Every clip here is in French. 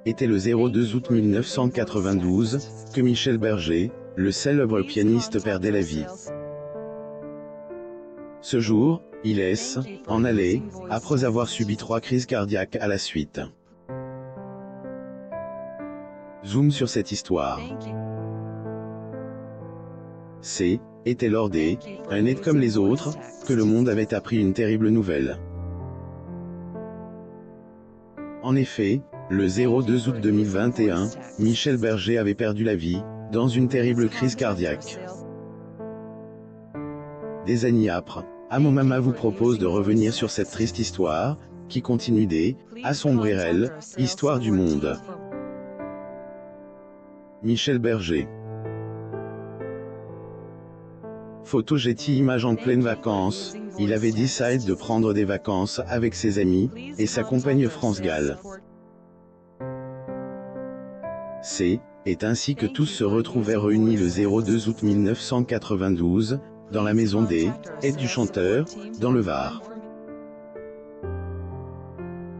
Était le 02 août 1992, que Michel Berger, le célèbre pianiste, perdait la vie. Ce jour, il en allait, après avoir subi 3 crises cardiaques à la suite. Zoom sur cette histoire. Était lors des un net comme les autres, que le monde avait appris une terrible nouvelle. En effet, le 02 août 2021, Michel Berger avait perdu la vie, dans une terrible crise cardiaque. Des années après, Amo Mama vous propose de revenir sur cette triste histoire, qui continue assombrir l'histoire du monde. Michel Berger. Photo Getty Images en pleine vacances, il avait décidé de prendre des vacances avec ses amis, et sa compagne France Gall. Est ainsi que tous se retrouvaient réunis le 02 août 1992, dans la maison des du chanteur, dans le Var.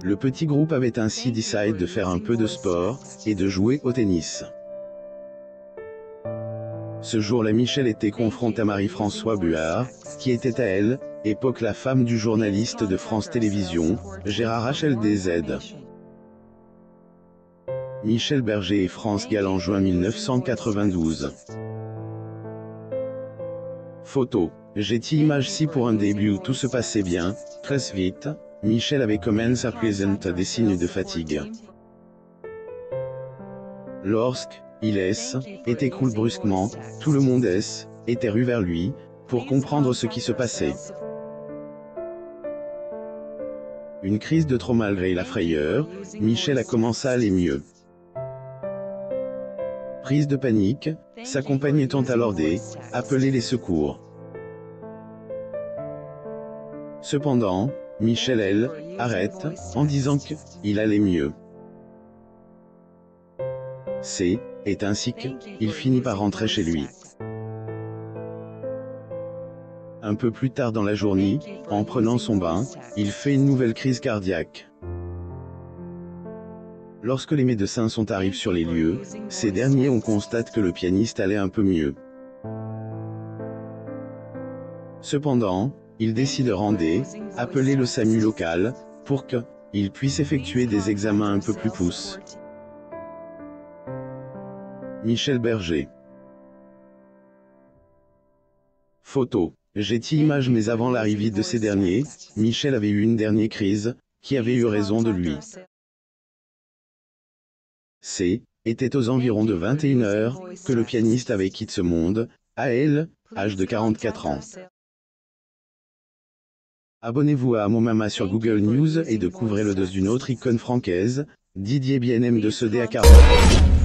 Le petit groupe avait ainsi décidé de faire un peu de sport, et de jouer au tennis. Ce jour-là, Michel était confronté à Marie-François Buard, qui était à elle, époque la femme du journaliste de France Télévisions, Gérard HLDZ. Michel Berger et France Gall en juin 1992. Photo. Getty Images. Si pour un début où tout se passait bien, très vite, Michel avait commencé à présenter des signes de fatigue. Lorsque il était cool brusquement, tout le monde était rue vers lui, pour comprendre ce qui se passait. Une crise de trop malgré la frayeur, Michel a commencé à aller mieux. Prise de panique, sa compagne étant alors appeler les secours. Cependant, Michel arrête, en disant qu'il allait mieux. Est ainsi qu'il finit par rentrer chez lui. Un peu plus tard dans la journée, en prenant son bain, il fait une nouvelle crise cardiaque. Lorsque les médecins sont arrivés sur les lieux, ces derniers on constate que le pianiste allait un peu mieux. Cependant, il décide de appeler le SAMU local, pour qu'il puisse effectuer des examens un peu plus poussés. Michel Berger. Photo. Getty Images. Mais avant l'arrivée de ces derniers, Michel avait eu une dernière crise, qui avait eu raison de lui. Était aux environs de 21 heures, que le pianiste avait quitté ce monde, à âge de 44 ans. Abonnez-vous à Amo Mama sur Google News et découvrez le dos d'une autre icône francaise, Didier Bien-Aime de ce DA40.